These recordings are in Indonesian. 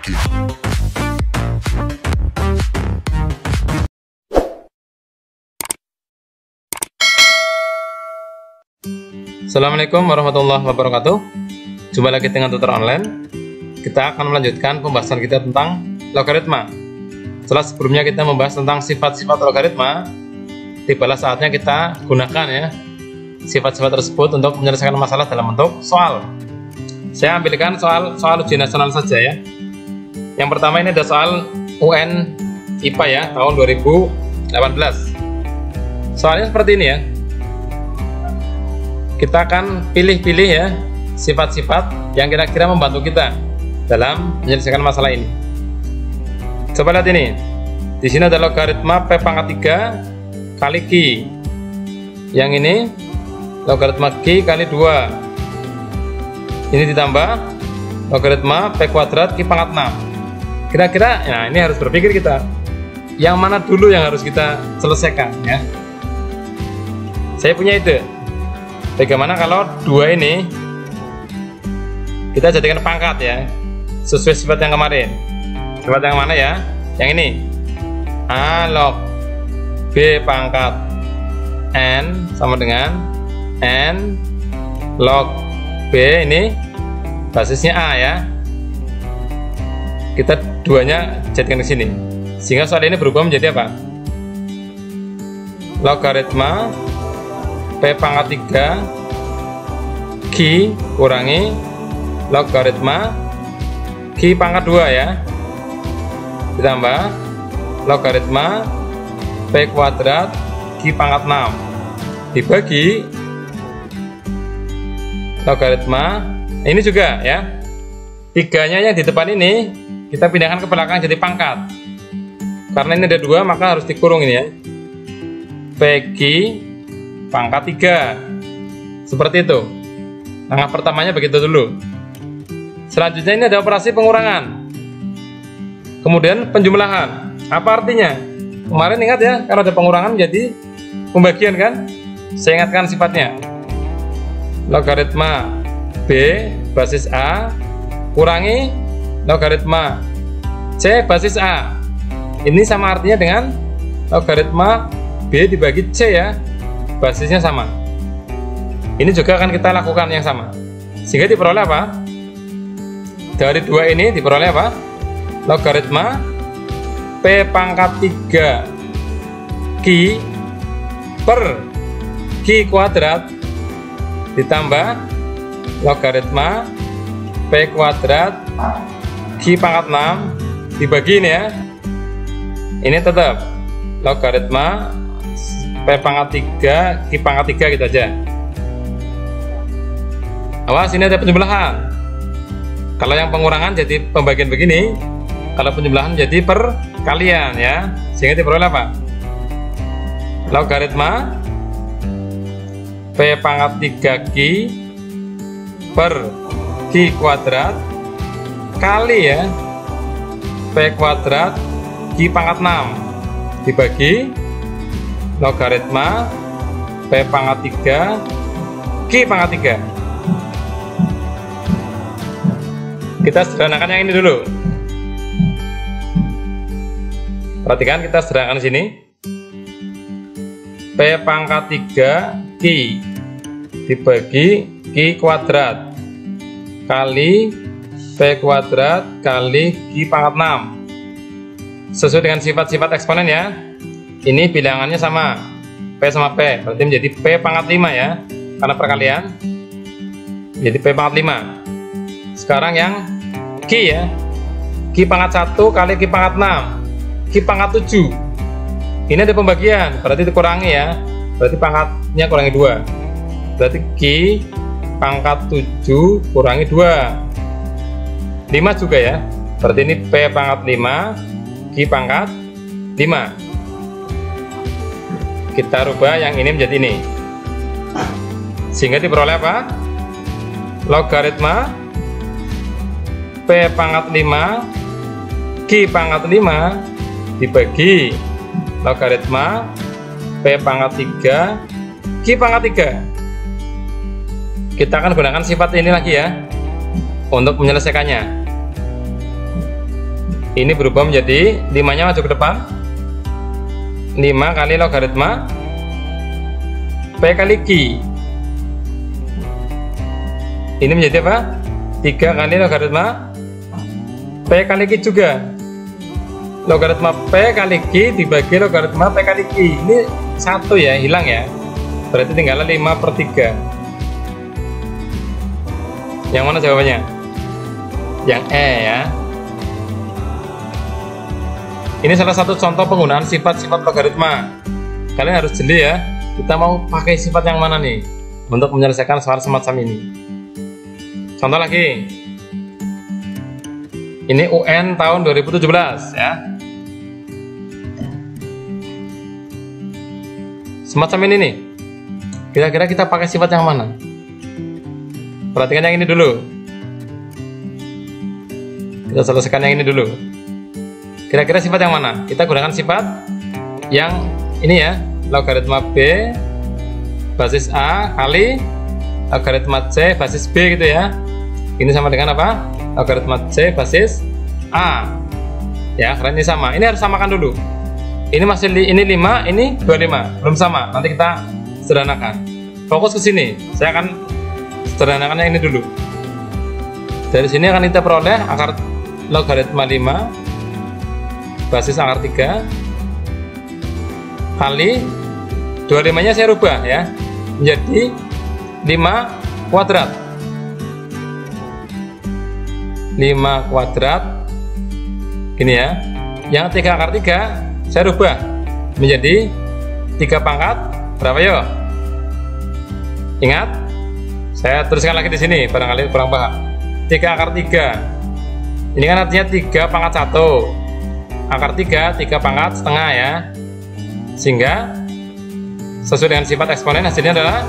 lagi. Assalamualaikum warahmatullahi wabarakatuh. Jumpa lagi dengan tutor online. Kita akan melanjutkan pembahasan kita tentang logaritma. Setelah sebelumnya kita membahas tentang sifat-sifat logaritma, tibalah saatnya kita gunakan ya sifat-sifat tersebut untuk menyelesaikan masalah dalam bentuk soal. Saya ambilkan soal ujian nasional saja ya. Yang pertama ini ada soal UN IPA ya tahun 2018. Soalnya seperti ini ya. Kita akan pilih-pilih ya sifat-sifat yang kira-kira membantu kita dalam menyelesaikan masalah ini. Coba lihat ini. Di sini ada logaritma P pangkat 3 kali Q. Yang ini logaritma Q kali 2. Ini ditambah logaritma P kuadrat Q pangkat 6. Kira-kira nah ini harus berpikir kita. Yang mana dulu yang harus kita selesaikan ya. Saya punya ide. Bagaimana kalau dua ini kita jadikan pangkat ya, sesuai sifat yang kemarin. Sifat yang mana ya? Yang ini A log B pangkat N sama dengan N log B, ini basisnya A ya. Kita duanya jadikan ke sini, sehingga soal ini berubah menjadi apa? Logaritma P pangkat 3 Q kurangi logaritma Q pangkat 2 ya, ditambah logaritma P kuadrat Q pangkat 6 dibagi logaritma ini juga ya, tiganya yang di depan ini kita pindahkan ke belakang jadi pangkat, karena ini ada 2 maka harus dikurung ini ya, PQ pangkat 3 seperti itu. Langkah pertamanya begitu dulu. Selanjutnya ini ada operasi pengurangan, kemudian penjumlahan. Apa artinya? Kemarin ingat ya, kalau ada pengurangan jadi pembagian kan? Saya ingatkan sifatnya. Logaritma B basis A kurangi logaritma C basis A. Ini sama artinya dengan logaritma B dibagi C ya, basisnya sama. Ini juga akan kita lakukan yang sama, sehingga diperoleh apa? Dari 2 ini diperoleh apa? Logaritma P pangkat 3 Q per Q kuadrat ditambah logaritma P kuadrat Q pangkat 6 dibagi ini ya. Ini tetap logaritma P pangkat 3 Q pangkat 3 gitu aja. Awas, ini ada penjumlahan. Kalau yang pengurangan jadi pembagian begini, kalau penjumlahan jadi perkalian ya, sehingga diperoleh apa? Logaritma P pangkat 3 Q per Q kuadrat kali ya P kuadrat Q pangkat 6 dibagi logaritma P pangkat 3 Q pangkat 3. Kita sederhanakan yang ini dulu. Perhatikan, kita sederhanakan di sini. P pangkat 3 Q dibagi Q kuadrat kali P kuadrat kali Q pangkat 6. Sesuai dengan sifat-sifat eksponen ya. Ini bilangannya sama, P sama P, berarti menjadi P pangkat 5 ya, karena perkalian jadi P pangkat 5. Sekarang yang Q ya, Q pangkat 1 kali Q pangkat 6 Q pangkat 7. Ini ada pembagian, berarti dikurangi ya, berarti pangkatnya kurangi 2, berarti Q pangkat 7 kurangi 2 5 juga ya, berarti ini P pangkat 5 Q pangkat 5. Kita rubah yang ini menjadi ini, sehingga diperoleh apa? Logaritma P pangkat 5 Q pangkat 5 dibagi logaritma P pangkat 3 Q pangkat 3. Kita akan gunakan sifat ini lagi ya untuk menyelesaikannya. Ini berubah menjadi 5-nya maju ke depan. 5 kali logaritma P kali Q. Ini menjadi apa? 3 kali logaritma P kali Q juga. Logaritma P kali Q dibagi logaritma P kali Q. Ini 1 ya, hilang ya. Berarti tinggal 5/3. Yang mana jawabannya? Yang E ya. Ini salah satu contoh penggunaan sifat-sifat logaritma. Kalian harus jeli ya, kita mau pakai sifat yang mana nih untuk menyelesaikan soal semacam ini. Contoh lagi. Ini UN tahun 2017 ya. Semacam ini nih. Kira-kira kita pakai sifat yang mana? Perhatikan yang ini dulu. Kita selesaikan yang ini dulu. Kira-kira sifat yang mana? Kita gunakan sifat yang ini ya, logaritma B basis A kali logaritma C basis B gitu ya. Ini sama dengan apa? Logaritma C basis A. Ya, karena ini sama. Ini harus samakan dulu. Ini masih ini 5, ini 25. Belum sama. Nanti kita sederhanakan. Fokus ke sini. Saya akan sederhanakan yang ini dulu. Dari sini akan kita peroleh akar logaritma 5 basis akar 3 kali 25-nya saya rubah ya menjadi 5 kuadrat. 5 kuadrat gini ya. Yang 3 akar 3 saya rubah menjadi 3 pangkat berapa yo? Ingat? Saya tuliskan lagi di sini barangkali kurang paham. 3 akar 3. Ini kan artinya 3 pangkat 1. Akar 3 pangkat setengah ya. Sehingga sesuai dengan sifat eksponen hasilnya adalah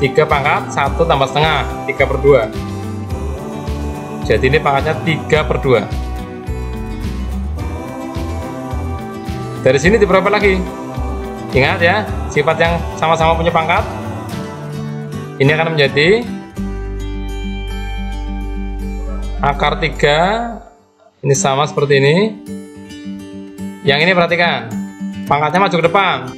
3 pangkat 1 tambah setengah, 3/2. Jadi ini pangkatnya 3/2. Dari sini diperoleh lagi. Ingat ya, sifat yang sama-sama punya pangkat. Ini akan menjadi akar 3. Ini sama seperti ini. Yang ini perhatikan, pangkatnya maju ke depan.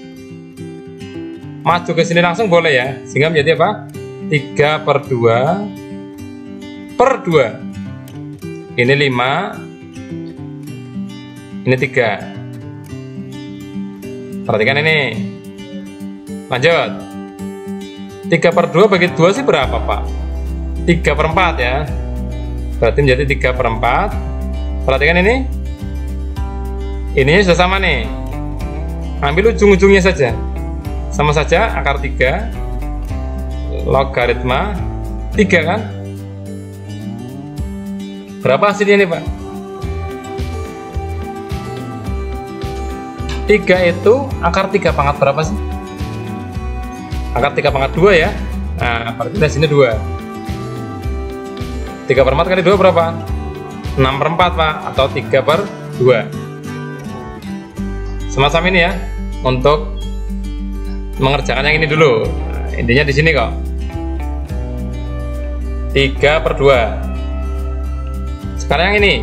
Maju ke sini langsung boleh ya, sehingga menjadi apa? 3/2. Ini 5. Ini 3. Perhatikan ini. Lanjut. 3/2 bagi 2 sih berapa Pak? 3/4 ya. Berarti menjadi 3/4. Perhatikan ini. Ini sudah sama nih. Ambil ujung-ujungnya saja. Sama saja akar 3 logaritma 3 kan? Berapa hasilnya nih Pak? 3 itu akar 3 pangkat berapa sih? Akar 3 pangkat 2 ya. Nah, berarti di sini 2. 3/4 kali 2 berapa? 6/4 Pak, atau 3/2. Semacam ini ya, untuk mengerjakan yang ini dulu. Nah, intinya di sini kok. 3/2. Sekarang yang ini.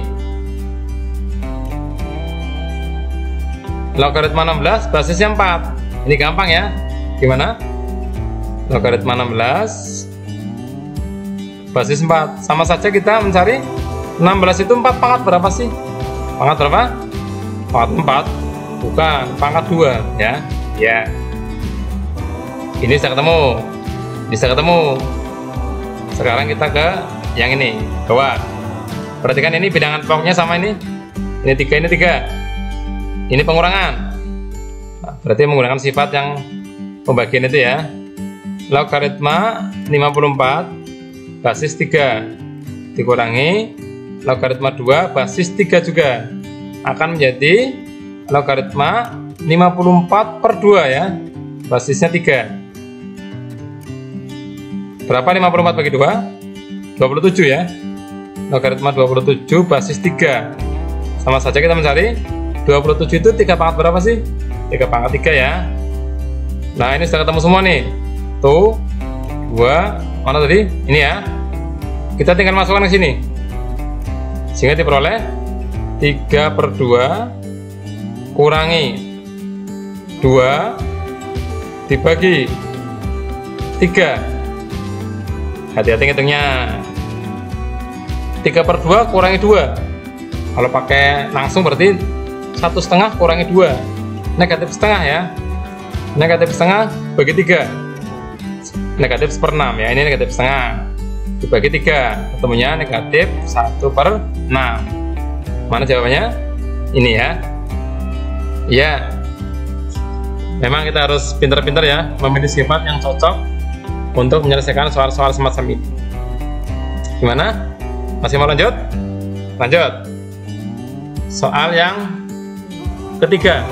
Logaritma 16 basisnya 4. Ini gampang ya. Gimana? Logaritma 16 basis 4. Sama saja kita mencari 16 itu 4 pangkat berapa sih? Pangkat berapa? Pangkat 4. Bukan, pangkat 2 ya. Ya. Ini bisa ketemu. Bisa ketemu. Sekarang kita ke yang ini, bawah. Perhatikan ini bilangan pokoknya sama ini. Ini 3, ini 3. Ini pengurangan. Nah, berarti menggunakan sifat yang pembagian itu ya. Logaritma 54 basis 3 dikurangi logaritma 2 basis 3 juga akan menjadi logaritma 54/2 ya, basisnya 3. Berapa 54 bagi 2? 27 ya. Logaritma 27 basis 3. Sama saja kita mencari 27 itu 3 pangkat berapa sih? 3 pangkat 3 ya. Nah, ini sudah ketemu semua nih. Tuh, 2, mana tadi? Ini ya. Kita tinggal masukkan ke sini. Sehingga diperoleh 3/2 kurangi 2 dibagi 3. Hati-hati ngitungnya. 3/2 kurangi 2. Kalau pakai langsung berarti 1/2 kurangi 2. Negatif setengah ya. Negatif setengah bagi 3. Negatif 1/6 ya. Ini negatif setengah dibagi 3. Ketemunya negatif 1/6. Mana jawabannya? Ini ya. Iya. Memang kita harus pintar-pintar ya, memilih sifat yang cocok untuk menyelesaikan soal-soal semacam ini. Gimana? Masih mau lanjut? Lanjut. Soal yang ketiga.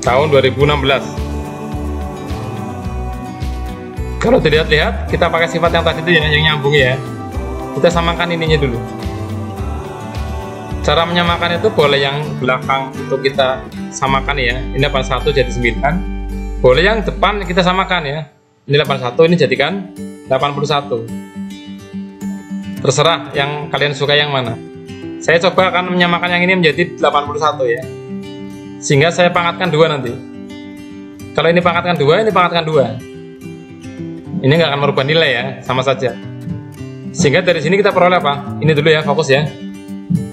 Tahun 2016. Kalau dilihat-lihat, kita pakai sifat yang tadi itu yang nyambung ya. Kita samakan ininya dulu. Cara menyamakan itu boleh yang belakang itu kita samakan ya. Ini 81 jadi 9. Boleh yang depan kita samakan ya. Ini 81, ini jadikan 81. Terserah yang kalian suka yang mana. Saya coba akan menyamakan yang ini menjadi 81 ya. Sehingga saya pangkatkan 2 nanti. Kalau ini pangkatkan 2, ini pangkatkan 2. Ini nggak akan merubah nilai ya, sama saja. Sehingga dari sini kita peroleh apa? Ini dulu ya, fokus ya.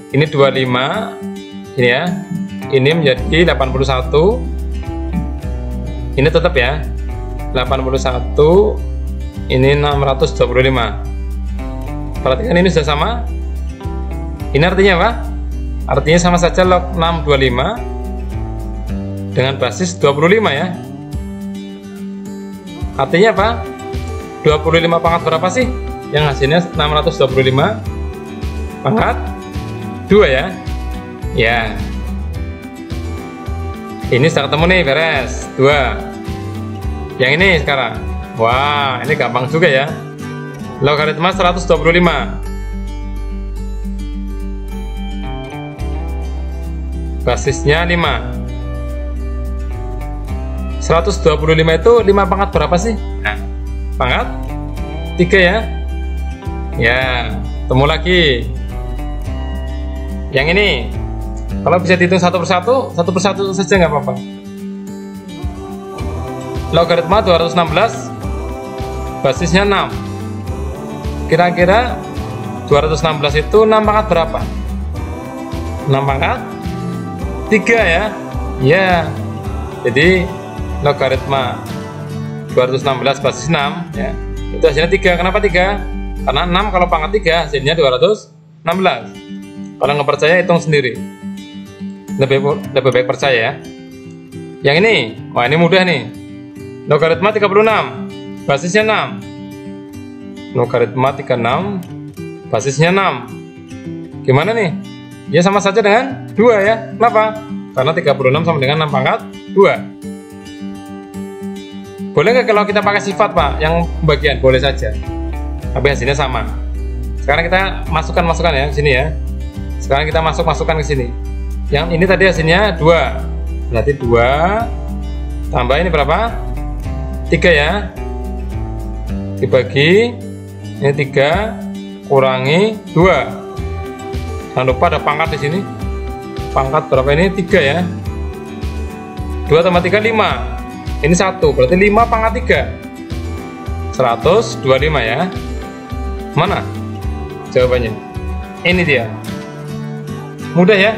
Ini 25, ini ya. Ini menjadi 81. Ini tetap ya. 81, ini 625. Perhatikan ini sudah sama. Ini artinya apa? Artinya sama saja log 625 dengan basis 25 ya. Artinya apa? 25 pangkat berapa sih? Yang hasilnya 625 pangkat 2 ya. Ya. Ini sudah ketemu nih, beres. 2. Yang ini sekarang. Wah, ini gampang juga ya. Logaritma 125. Basisnya 5. 125 itu 5 pangkat berapa sih? Nah, pangkat 3 ya. Ya, temu lagi. Yang ini, kalau bisa dihitung satu persatu saja nggak apa-apa. Logaritma 216, basisnya 6. Kira-kira 216 itu 6 pangkat berapa? 6 pangkat 3 ya. Ya. Jadi logaritma 216 basis 6 ya. Itu hasilnya 3. Kenapa 3? Karena 6 kalau pangkat 3 hasilnya 216. Kalau nggak percaya hitung sendiri. Lebih baik percaya ya. Yang ini, wah ini mudah nih. Logaritma 36, basisnya 6. Logaritma 36, basisnya 6. Gimana nih? Ya sama saja dengan 2 ya. Kenapa? Karena 36 sama dengan 6 pangkat 2. Boleh nggak kalau kita pakai sifat Pak? Yang pembagian boleh saja. Tapi hasilnya sama. Sekarang kita masukkan ya ke sini ya. Sekarang kita masukkan ke sini. Yang ini tadi hasilnya 2. Berarti 2 tambah ini berapa? 3 ya. Dibagi ini 3 kurangi 2. Jangan lupa ada pangkat di sini. Pangkat berapa ini? 3 ya. 2 tambah 3 5. Ini 1, berarti 5 pangkat 3. 125 ya. Mana jawabannya? Ini dia. Mudah ya.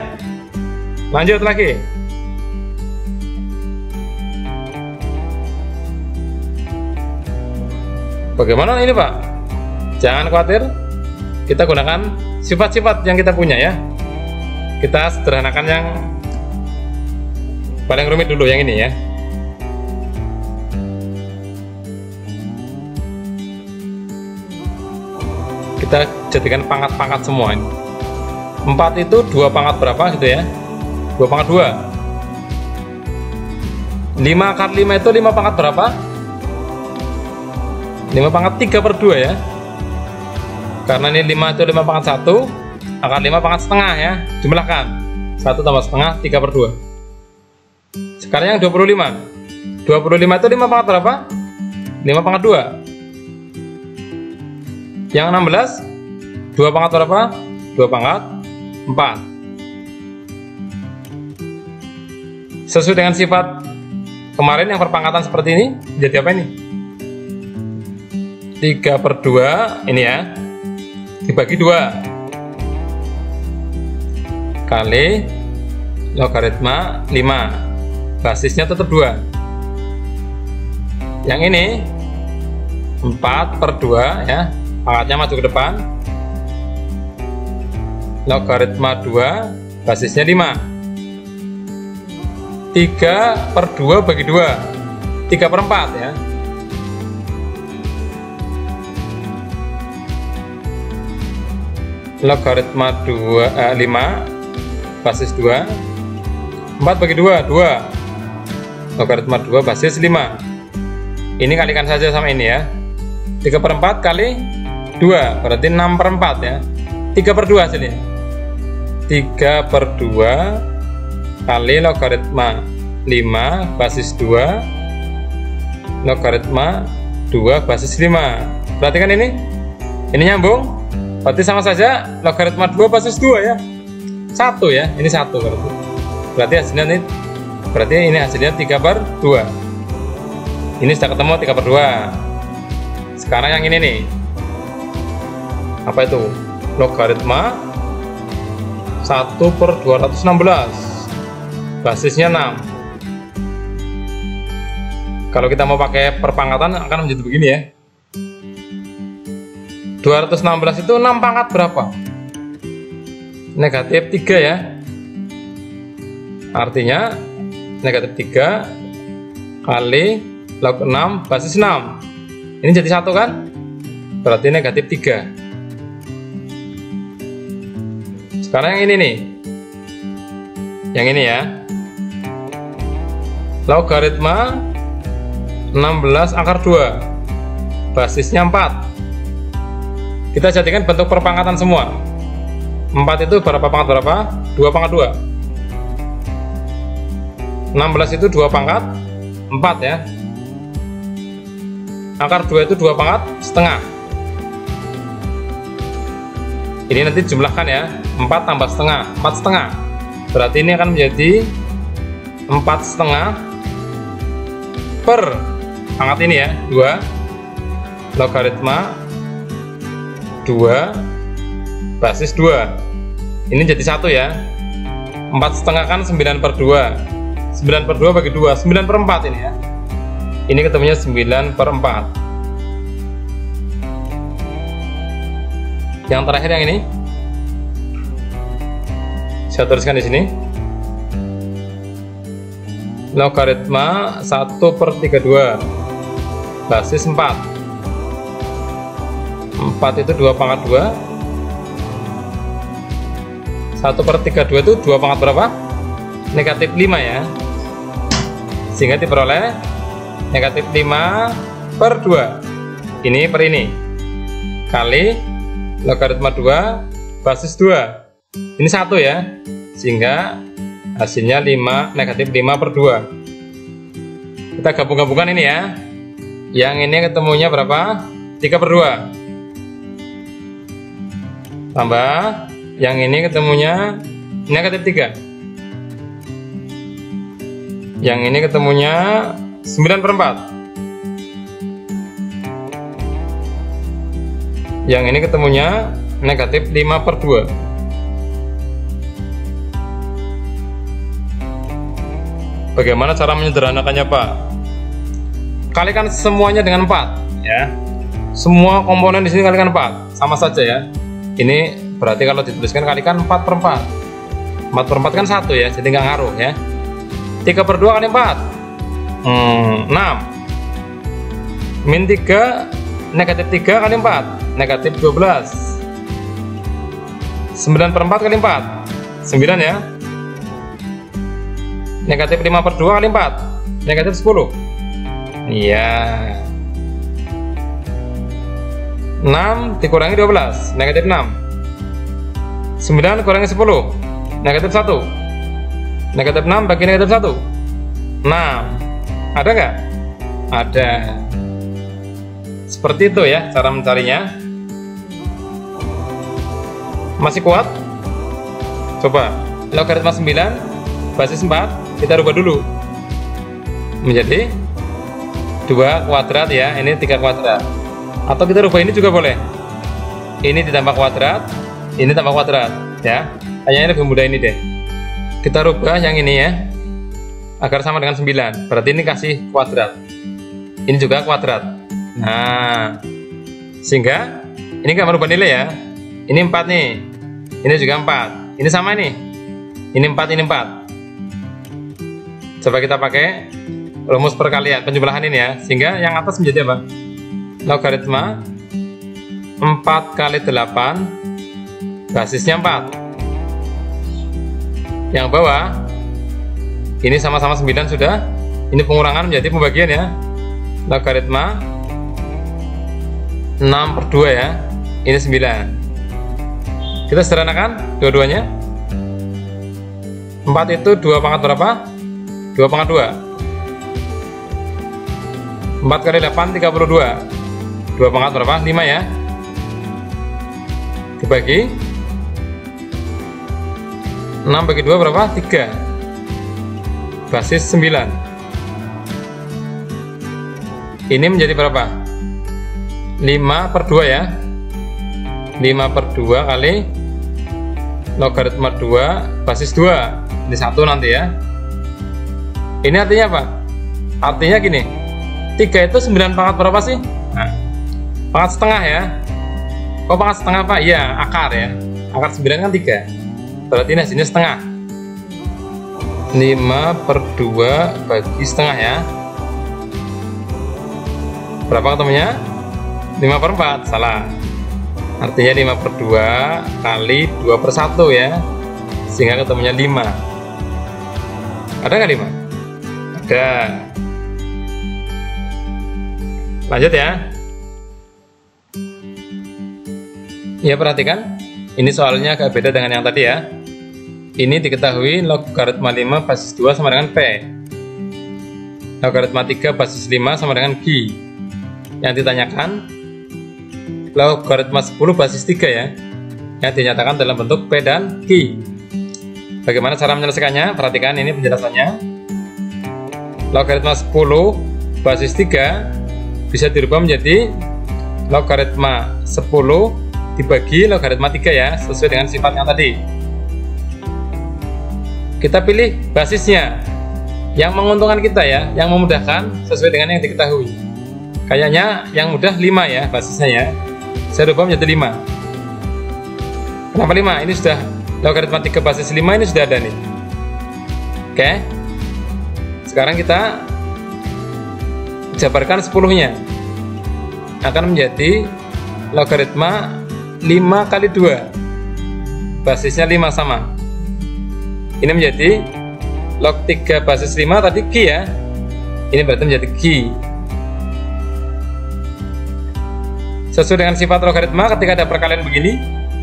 Lanjut lagi. Bagaimana ini Pak? Jangan khawatir. Kita gunakan sifat-sifat yang kita punya ya. Kita sederhanakan yang paling rumit dulu, yang ini ya. Kita jadikan pangkat-pangkat semua ini. 4 itu 2 pangkat berapa gitu ya? 2 pangkat 2. 5 akar 5 itu 5 pangkat berapa? 5 pangkat 3/2 ya. Karena ini 5 itu 5 pangkat 1, akar 5 pangkat setengah ya. Jumlahkan 1 tambah setengah 3/2. Sekarang yang 25. 25 itu 5 pangkat berapa? 5 pangkat 2. Yang 16 2 pangkat berapa? 2 pangkat 4. Sesuai dengan sifat kemarin yang perpangkatan seperti ini, jadi apa ini? 3/2 ini ya, dibagi 2 kali logaritma 5, basisnya tetap 2. Yang ini 4/2 ya, pangkatnya maju ke depan, logaritma 2, basisnya 5. 3/2 bagi 2, 3/4 ya. Logaritma 5 basis 2, 4 bagi 2, 2. Logaritma 2 basis 5. Ini kalikan saja sama ini ya. 3/4 kali 2 berarti 6/4 ya. 3/2 hasilnya. 3/2 kali logaritma 5 basis 2 logaritma 2 basis 5. Perhatikan ini nyambung. Berarti sama saja logaritma 2 basis 2 ya. 1 ya, ini 1 berarti. Berarti hasilnya ini, berarti ini hasilnya 3/2. Ini sudah ketemu 3/2. Sekarang yang ini nih. Apa itu? Logaritma 1/216. Basisnya 6. Kalau kita mau pakai perpangkatan akan menjadi begini ya. 216 itu 6 pangkat berapa? Negatif 3 ya. Artinya negatif 3 kali log 6 basis 6. Ini jadi 1 kan? Berarti negatif 3. Sekarang yang ini nih. Yang ini ya. Logaritma 16 akar 2. Basisnya 4. Kita jadikan bentuk perpangkatan semua. 4 itu berapa pangkat berapa? 2 pangkat 2. 16 itu 2 pangkat 4 ya. Akar 2 itu 2 pangkat setengah. Ini nanti jumlahkan ya. 4 tambah setengah, 4 setengah. Berarti ini akan menjadi 4 setengah per pangkat ini ya, 2 logaritma 2 basis 2. Ini jadi 1 ya. 4 setengah kan 9/2. 9/2 bagi 2, 9/4 ini ya. Ini ketemunya 9/4. Yang terakhir yang ini. Saya tuliskan di sini. Logaritma 1/32 basis 4. 4 itu 2 pangkat 2. 1/32 itu 2 pangkat berapa? Negatif 5 ya. Sehingga diperoleh negatif 5/2. Ini per ini. Kali logaritma 2 basis 2. Ini 1 ya. Sehingga hasilnya negatif 5/2. Kita gabung-gabungkan ini ya. Yang ini ketemunya berapa? 3/2. Tambah yang ini ketemunya negatif 3. Yang ini ketemunya 9/4. Yang ini ketemunya negatif 5/2. Bagaimana cara menyederhanakannya Pak? Kalikan semuanya dengan 4 ya. Semua komponen di sini kalikan 4, sama saja ya. Ini berarti kalau dituliskan kalikan 4/4. 4/4 kan 1 ya, jadi nggak ngaruh ya. 3/2 kali 4 6. Min 3 negatif 3 kali 4 negatif 12. 9/4 kali 4 9 ya. Negatif 5/2 kali 4 negatif 10. Iya. 6 dikurangi 12 negatif 6. 9 kurangi 10 negatif 1. Negatif 6 bagi negatif 1 6. Ada nggak? Ada. Seperti itu ya cara mencarinya. Masih kuat? Coba logaritma 9 basis 4 kita rubah dulu menjadi 2 kuadrat ya, ini 3 kuadrat. Atau kita rubah ini juga boleh, ini ditambah kuadrat, ini tambah kuadrat ya. Kayaknya lebih mudah ini deh, kita rubah yang ini ya agar sama dengan 9. Berarti ini kasih kuadrat, ini juga kuadrat. Nah, sehingga ini nggak merubah nilai ya. Ini 4 nih, ini juga 4, ini sama nih, ini 4, ini 4. Coba kita pakai rumus perkalian penjumlahan ini ya, sehingga yang atas menjadi apa? Logaritma 4 kali 8 basisnya 4. Yang bawah ini sama-sama 9 sudah, ini pengurangan menjadi pembagian ya. Logaritma 6/2 ya, ini 9. Kita sederhanakan dua-duanya. 4 itu 2 pangkat berapa? 2 pangkat 2. 4 kali 8 32. 2 pangkat berapa? 5 ya. Dibagi 6 bagi 2 berapa? 3. Basis 9. Ini menjadi berapa? 5/2 ya. 5/2 kali logaritma 2 basis 2. Ini 1 nanti ya. Ini artinya apa? Artinya gini, 3 itu 9 pangkat berapa sih? Nah, pangkat setengah ya. Kok pangkat setengah Pak? Iya, akar ya. Akar 9 kan 3. Berarti ini hasilnya setengah. 5/2 bagi setengah ya. Berapa ketemunya? 5/4. Salah. Artinya 5/2 kali 2/1 ya, sehingga ketemunya 5. Ada nggak 5? Ada. Lanjut ya. Ya, perhatikan, ini soalnya agak beda dengan yang tadi ya. Ini diketahui logaritma 5 basis 2 sama dengan P. Logaritma 3 basis 5 sama dengan Q. Yang ditanyakan logaritma 10 basis 3 ya, yang dinyatakan dalam bentuk P dan Q. Bagaimana cara menyelesaikannya? Perhatikan ini penjelasannya. Logaritma 10 basis 3 bisa dirubah menjadi logaritma 10 dibagi logaritma 3 ya, sesuai dengan sifat yang tadi. Kita pilih basisnya yang menguntungkan kita ya, yang memudahkan sesuai dengan yang diketahui. Kayaknya yang mudah 5 ya basisnya ya. Saya rubah menjadi 5. Kenapa 5? Ini sudah logaritma 3 basis 5, ini sudah ada nih. Oke. Sekarang kita jabarkan 10-nya. Akan menjadi logaritma 5 kali 2. Basisnya 5 sama. Ini menjadi log 3 basis 5 tadi Q ya. Ini berarti menjadi Q. Sesuai dengan sifat logaritma, ketika ada perkalian begini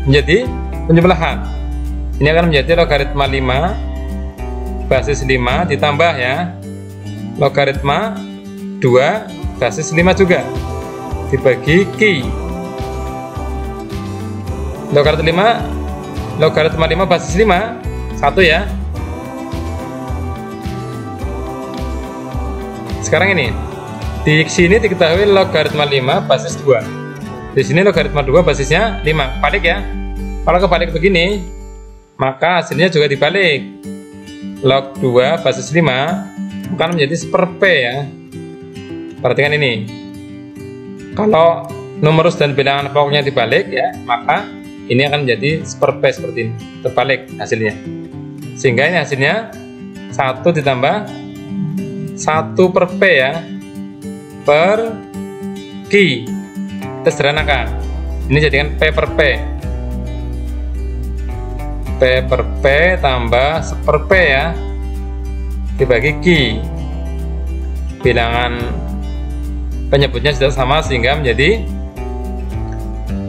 menjadi penjumlahan. Ini akan menjadi logaritma 5 basis 5 ditambah ya logaritma 2 basis 5 juga dibagi Q. Logaritma 5 basis 5 1 ya. Sekarang ini di sini diketahui logaritma 5 basis 2. Di sini logaritma 2 basisnya 5. Balik ya. Kalau kebalik begini, maka hasilnya juga dibalik. Log 2 basis 5 bukan menjadi 1/P ya. Perhatikan ini. Kalau numerus dan bilangan pokoknya dibalik ya, maka ini akan menjadi 1/P seperti ini. Terbalik hasilnya. Sehingga ini hasilnya 1 ditambah 1/P ya, per Q. Kita sederhanakan. Ini jadikan P/P. P/P tambah 1/P ya, dibagi Q. Bilangan penyebutnya sudah sama sehingga menjadi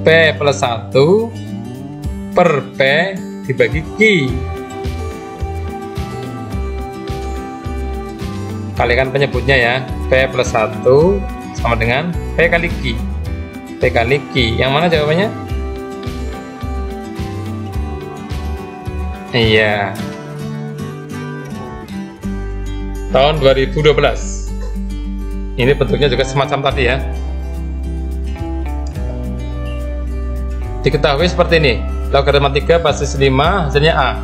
P plus 1 per P dibagi Q. Kalikan penyebutnya ya, P plus 1 sama dengan P kali Q. P kali Q. Yang mana jawabannya? Iya. Tahun 2012. Ini bentuknya juga semacam tadi ya. Diketahui seperti ini. Logaritma 3 basis 5 hasilnya A.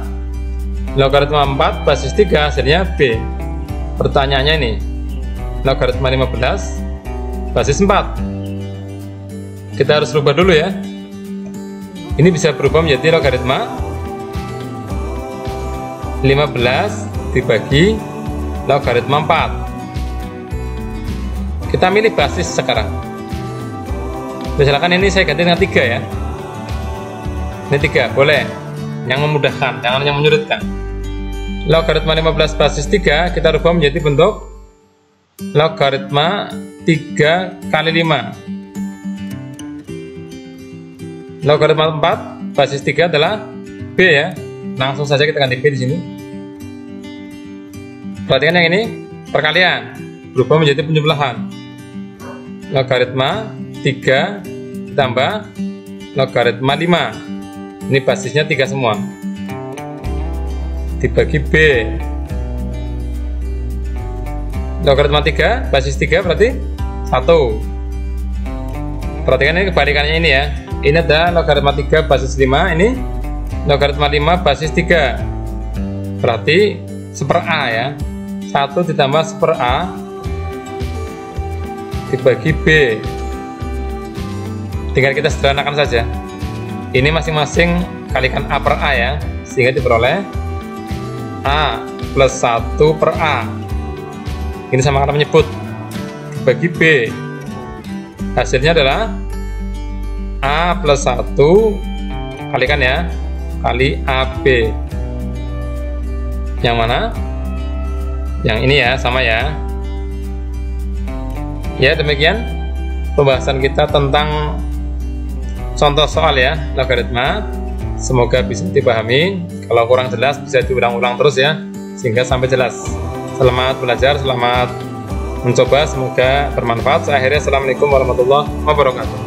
Logaritma 4 basis 3 hasilnya B. Pertanyaannya ini, logaritma 15 basis 4. Kita harus rubah dulu ya. Ini bisa berubah menjadi logaritma 15 dibagi logaritma 4. Kita milih basis sekarang. Misalkan ini saya ganti dengan 3 ya. Ini 3, boleh. Yang memudahkan, jangan yang menyulitkan. Logaritma 15 basis 3 kita rubah menjadi bentuk logaritma 3 kali 5. Logaritma 4 basis 3 adalah B ya. Langsung saja kita ganti B di sini. Perhatikan yang ini, perkalian berubah menjadi penjumlahan. Logaritma 3 ditambah logaritma 5. Ini basisnya 3 semua. Dibagi B. Logaritma 3 basis 3 berarti 1. Perhatikan ini kebalikannya ini ya. Ini ada logaritma 3 basis 5, ini logaritma 5 basis 3. Berarti 1/A ya. 1 ditambah 1/A dibagi B. Tinggal kita sederhanakan saja. Ini masing-masing kalikan A/A ya, sehingga diperoleh A plus 1/A. Ini sama kata menyebut. Dibagi B. Hasilnya adalah A plus 1 kalikan ya, kali AB. Yang mana? Yang ini ya, sama ya. Ya, demikian pembahasan kita tentang contoh soal ya, logaritma. Semoga bisa dipahami. Kalau kurang jelas bisa diulang-ulang terus ya, sehingga sampai jelas. Selamat belajar, selamat mencoba, semoga bermanfaat. Saya akhirnya, assalamualaikum warahmatullahi wabarakatuh.